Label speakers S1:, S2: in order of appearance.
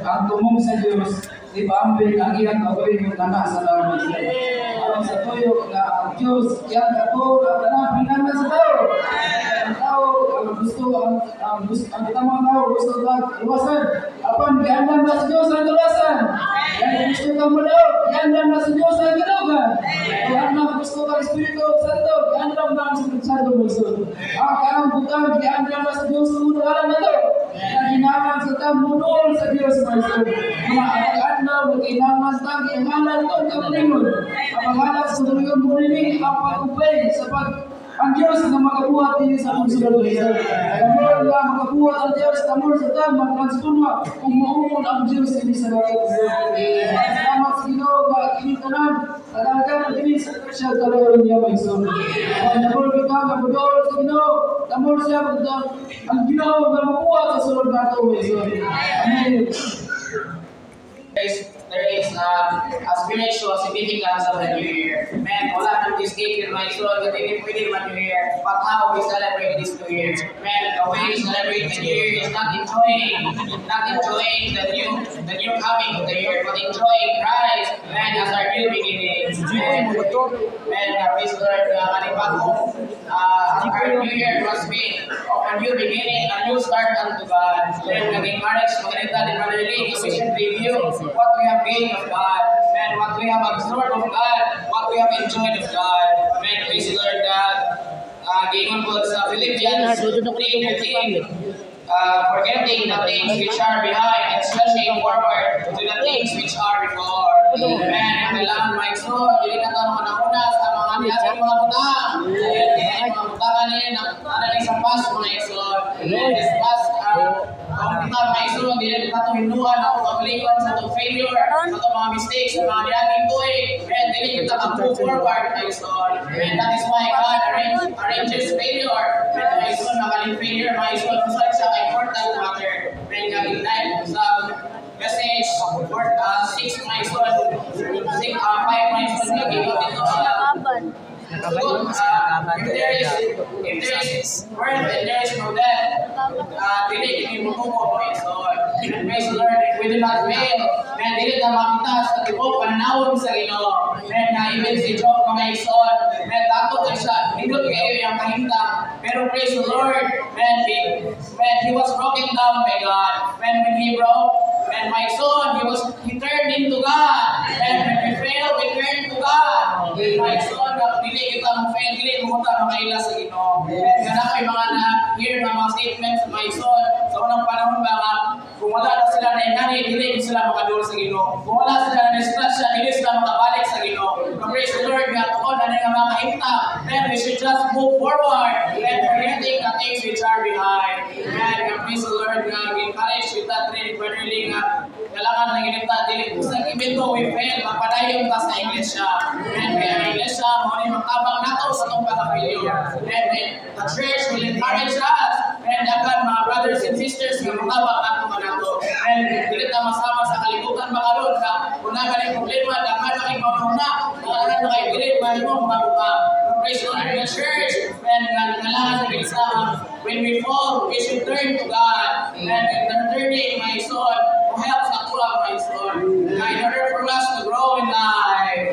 S1: Ang tumong sa Diyos, ipambing ang iyang gagawin yung tanan sa lawan ng Diyos. Aron sa tuyo na ang Diyos, yan ako, ang tanan, pinangan sa tao. Ang tao, ang tamang tao, gusto luwasan. Apan, giandam na sa Diyos ang luwasan. Yan gusto ka mo daw, giandam na sa Diyos ang galugan. Kaya na gusto ka Espiritu Santo, giandam na ang Espiritu Santo mo iso. Ang karang butang, giandam na sa Diyos ang mudaran na to. Kaya hinaman sa tamunol sa Diyos mo iso. Mga anak-anak, mag-inaman sa ihanan ito ang kapalingon. Ang pangalan sa tuloy mo rin ang pag-upay sa ang Diyos na makabuhat din sa among sulod isa. Kaya lang makabuhat ang Diyos na mo sa tama, magtransforma kung maumon ang Diyos din sa langit. Salamat sa Ginoo, makikitanan, talaga na din sa special talaga niya may sulod. Kaya namor kita, mabudol sa Ginoo, namor siya, ang Ginoo na mabuhat sa sulod na ito may sulod. Amen.
S2: There is a spiritual significance of the New Year. Man, wala nang escape in my soul, that hindi pwede naman New Year. But how we celebrate this New Year? Man, the way we celebrate the New Year is not enjoying the new coming of the year, but enjoying Christ, man, as our new beginning. Man, praise the Lord, our New Year must be a new beginning, a new start unto God. Then, naging marriage, maganda din brotherly, we should review what we have gained of God, and what we have absorbed of God, what we have enjoyed of God. Amen. Praise the Lord God. Gingon po sa Philippians 3:13, forgetting the things which are behind and stretching forward to the things which are before. Amen. Ang kailangan may soul, hindi na tayo manahuna sa mga ating mga butang. Mga butangan nila na sa past mga soul. This past, kung kita may soul, hindi na ito hinuhan ako paglingon sa itong failure, sa itong mga mistakes, sa mga nilaging tuwing, and hindi kita mag-move forward, my soul. And that is why God arranges failure. And my soul, nakaling failure, my soul, kung saan siya important matter. And galing sa message, 6 my soul, 5 my soul, naging dito if there is birth and there is no death, dili kini mutubo my soul. And praise the Lord, if we do not fail, then dili na makita sa tibok panahon sa Ginoo. Then even si Job mga soul, then dato ka siya, nindot kayo yung kahintang. Pero praise the Lord, when he was broken down by God, when he broke, and my son, he turned into God. And when we fail, we turn to God. My son, dili kita mo fail, dili mo ta makaila sa Ginoo. And kana kay mga na-hear mga statements of my son, sa unang panahon ba kung wala na sila na ingani, dili sila makadul sa Ginoo. Kung wala sila na disgrasya, dili sila makabalik sa Ginoo. Praise the Lord, nga tuon na nga mga himta. Then we should just move forward and forgetting the things which are behind. And praise the Lord, nga encourage with that really brotherly nga kailangan na ginita, dili sa even though we fail, magpadayon ta sa iglesia. And kaya iglesia, muna yung magtabang nato sa itong pagka-failure. And the church will encourage us. And agad mga brothers and sisters, nga magtabang nato ka nato. And dili ta masama sa kalibutan makaroon ka, kung nagaling problema, dapat na kayo mauna, kailangan na kayo bilid, mahimo mga buka. Praise the Lord in the church. And kailangan na isa, when we fall, we should turn to God. And the turning, my soul, helps us to my soul. In order for us to grow in life.